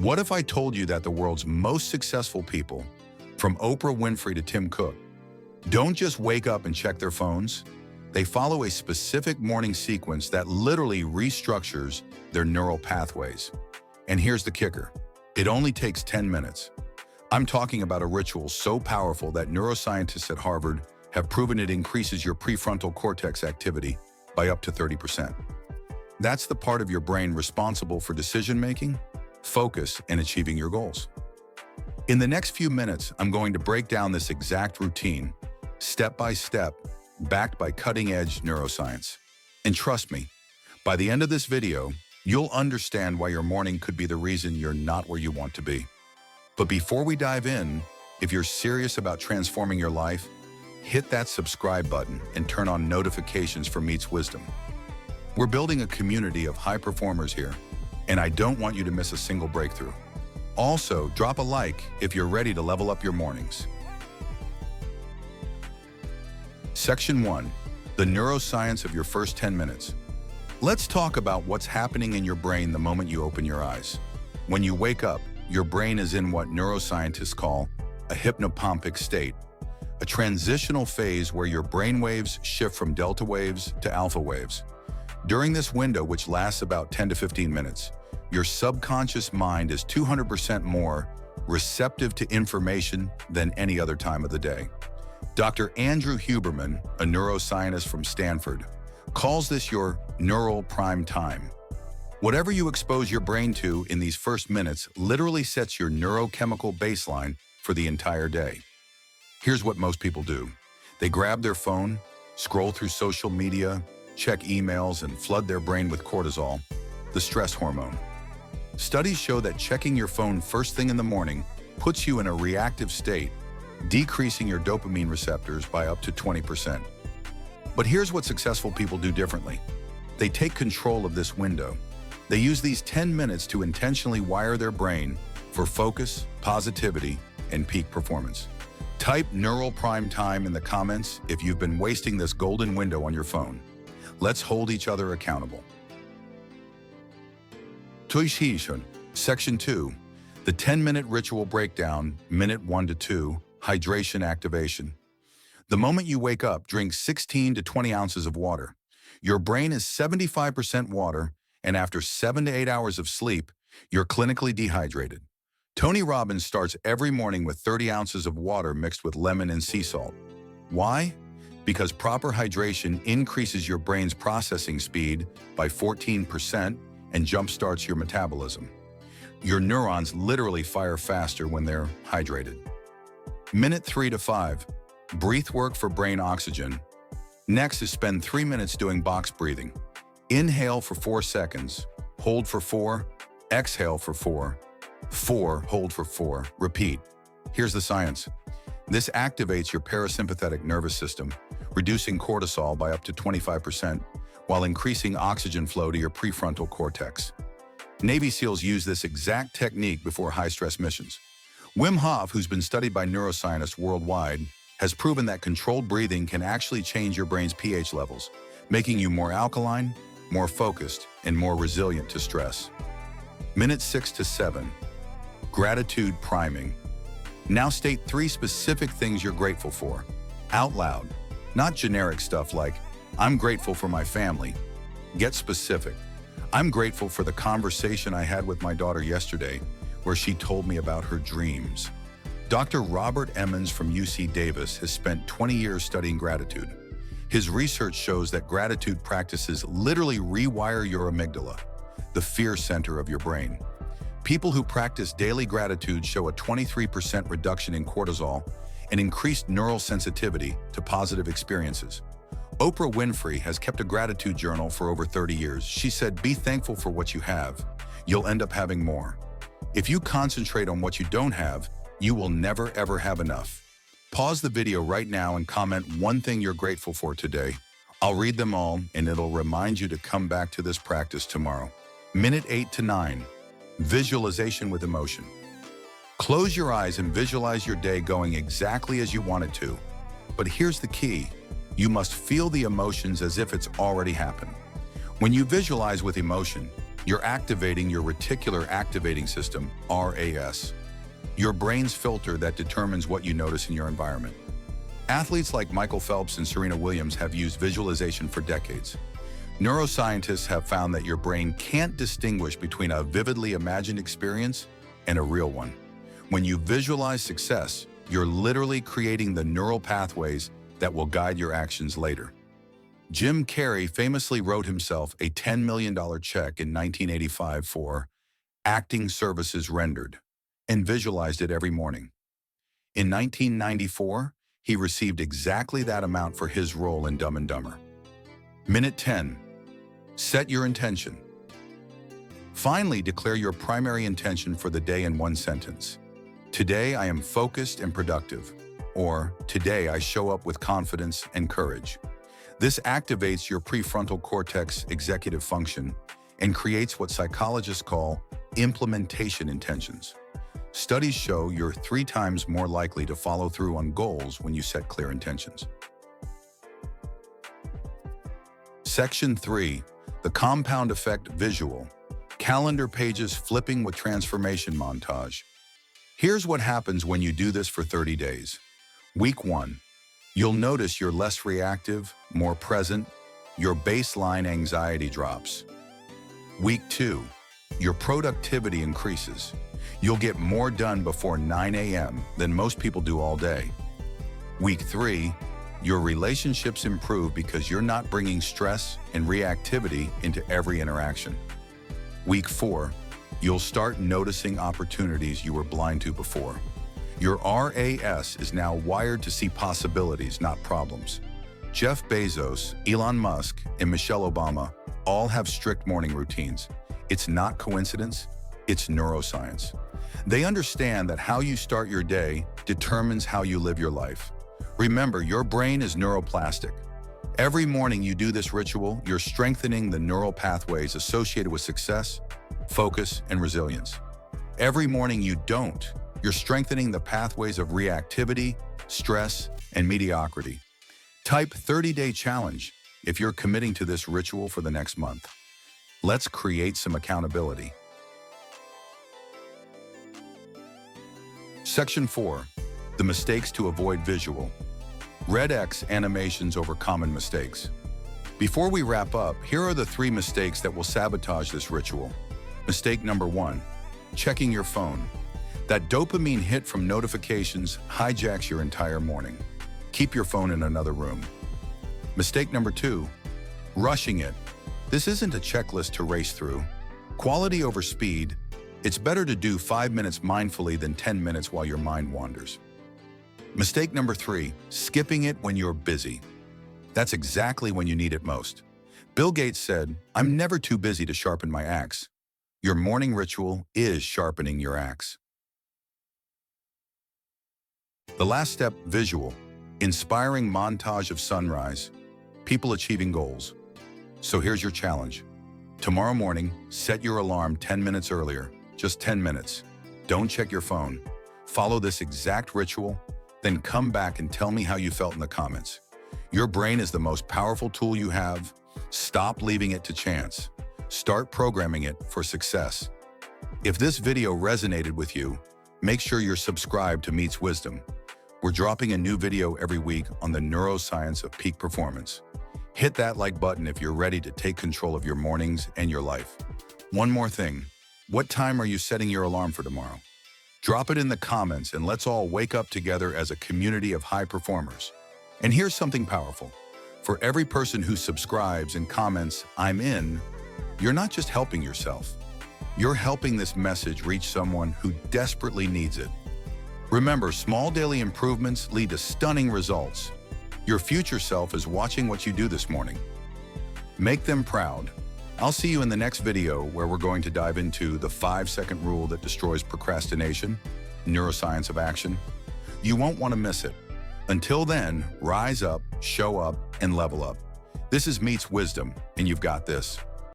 What if I told you that the world's most successful people, from Oprah Winfrey to Tim Cook, don't just wake up and check their phones? They follow a specific morning sequence that literally restructures their neural pathways. And here's the kicker. It only takes 10 minutes. I'm talking about a ritual so powerful that neuroscientists at Harvard have proven it increases your prefrontal cortex activity by up to 30%. That's the part of your brain responsible for decision-making, focus, and achieving your goals. In the next few minutes, I'm going to break down this exact routine, step by step, backed by cutting-edge neuroscience. And trust me, by the end of this video, you'll understand why your morning could be the reason you're not where you want to be. But before we dive in, if you're serious about transforming your life, hit that subscribe button and turn on notifications for Meets Wisdom. We're building a community of high performers here, and I don't want you to miss a single breakthrough. Also, drop a like if you're ready to level up your mornings. Section 1. The neuroscience of your first 10 minutes. Let's talk about what's happening in your brain the moment you open your eyes. When you wake up, your brain is in what neuroscientists call a hypnopompic state, a transitional phase where your brain waves shift from delta waves to alpha waves. During this window, which lasts about 10 to 15 minutes, your subconscious mind is 200% more receptive to information than any other time of the day. Dr. Andrew Huberman, a neuroscientist from Stanford, calls this your neural prime time. Whatever you expose your brain to in these first minutes literally sets your neurochemical baseline for the entire day. Here's what most people do. They grab their phone, scroll through social media, check emails, and flood their brain with cortisol, the stress hormone. Studies show that checking your phone first thing in the morning puts you in a reactive state, decreasing your dopamine receptors by up to 20%. But here's what successful people do differently. They take control of this window. They use these 10 minutes to intentionally wire their brain for focus, positivity, and peak performance. Type neural prime time in the comments if you've been wasting this golden window on your phone. Let's hold each other accountable. Section 2. The 10-minute ritual breakdown, minute 1 to 2, hydration activation. The moment you wake up, drink 16 to 20 ounces of water. Your brain is 75% water, and after 7 to 8 hours of sleep, you're clinically dehydrated. Tony Robbins starts every morning with 30 ounces of water mixed with lemon and sea salt. Why? Because proper hydration increases your brain's processing speed by 14% and jumpstarts your metabolism. Your neurons literally fire faster when they're hydrated. Minute 3 to 5, breathwork for brain oxygen. Next is spend 3 minutes doing box breathing. Inhale for 4 seconds, hold for 4, exhale for 4, 4, hold for 4, repeat. Here's the science. This activates your parasympathetic nervous system, reducing cortisol by up to 25%, while increasing oxygen flow to your prefrontal cortex. Navy SEALs use this exact technique before high-stress missions. Wim Hof, who's been studied by neuroscientists worldwide, has proven that controlled breathing can actually change your brain's pH levels, making you more alkaline, more focused, and more resilient to stress. Minute 6 to 7, gratitude priming. Now state 3 specific things you're grateful for, out loud, not generic stuff like, I'm grateful for my family. Get specific. I'm grateful for the conversation I had with my daughter yesterday, where she told me about her dreams. Dr. Robert Emmons from UC Davis has spent 20 years studying gratitude. His research shows that gratitude practices literally rewire your amygdala, the fear center of your brain. People who practice daily gratitude show a 23% reduction in cortisol and increased neural sensitivity to positive experiences. Oprah Winfrey has kept a gratitude journal for over 30 years. She said, "Be thankful for what you have. You'll end up having more. If you concentrate on what you don't have, you will never ever have enough." Pause the video right now and comment one thing you're grateful for today. I'll read them all, and it'll remind you to come back to this practice tomorrow. Minute 8 to 9, visualization with emotion. Close your eyes and visualize your day going exactly as you want it to. But here's the key. You must feel the emotions as if it's already happened. When you visualize with emotion, You're activating your reticular activating system, RAS, your brain's filter that determines what you notice in your environment. Athletes like Michael Phelps and Serena Williams have used visualization for decades. Neuroscientists have found that your brain can't distinguish between a vividly imagined experience and a real one. When you visualize success, you're literally creating the neural pathways that will guide your actions later. Jim Carrey famously wrote himself a $10 million check in 1985 for acting services rendered and visualized it every morning. In 1994, he received exactly that amount for his role in Dumb and Dumber. Minute 10. Set your intention. Finally, declare your primary intention for the day in one sentence. Today, I am focused and productive. Or, today, I show up with confidence and courage. This activates your prefrontal cortex executive function and creates what psychologists call implementation intentions. Studies show you're 3 times more likely to follow through on goals when you set clear intentions. Section 3. The compound effect visual. Calendar pages flipping with transformation montage. Here's what happens when you do this for 30 days. Week 1. You'll notice you're less reactive, more present. Your baseline anxiety drops. Week 2. Your productivity increases. You'll get more done before 9 a.m. than most people do all day. Week 3. Your relationships improve because you're not bringing stress and reactivity into every interaction. Week 4. You'll start noticing opportunities you were blind to before. Your RAS is now wired to see possibilities, not problems. Jeff Bezos, Elon Musk, and Michelle Obama all have strict morning routines. It's not coincidence, it's neuroscience. They understand that how you start your day determines how you live your life. Remember, your brain is neuroplastic. Every morning you do this ritual, you're strengthening the neural pathways associated with success, focus, and resilience. Every morning you don't, you're strengthening the pathways of reactivity, stress, and mediocrity. Type 30-day challenge if you're committing to this ritual for the next month. Let's create some accountability. Section 4. The mistakes to avoid visual. Red X animations over common mistakes. Before we wrap up, here are the 3 mistakes that will sabotage this ritual. Mistake number 1. Checking your phone. That dopamine hit from notifications hijacks your entire morning. Keep your phone in another room. Mistake number 2. Rushing it. This isn't a checklist to race through. Quality over speed. It's better to do 5 minutes mindfully than 10 minutes while your mind wanders. Mistake number 3. Skipping it when you're busy. That's exactly when you need it most. Bill Gates said, "I'm never too busy to sharpen my axe." Your morning ritual is sharpening your axe. The last step, visual. Inspiring montage of sunrise. People achieving goals. So here's your challenge. Tomorrow morning, set your alarm 10 minutes earlier. Just 10 minutes. Don't check your phone. Follow this exact ritual, then come back and tell me how you felt in the comments. Your brain is the most powerful tool you have. Stop leaving it to chance. Start programming it for success. If this video resonated with you, make sure you're subscribed to Meets Wisdom. We're dropping a new video every week on the neuroscience of peak performance. Hit that like button if you're ready to take control of your mornings and your life. One more thing. What time are you setting your alarm for tomorrow? Drop it in the comments and let's all wake up together as a community of high performers. And here's something powerful. For every person who subscribes and comments, "I'm in," you're not just helping yourself. You're helping this message reach someone who desperately needs it. Remember, small daily improvements lead to stunning results. Your future self is watching what you do this morning. Make them proud. I'll see you in the next video where we're going to dive into the 5-second rule that destroys procrastination, neuroscience of action. You won't want to miss it. Until then, rise up, show up, and level up. This is Meets Wisdom, and you've got this.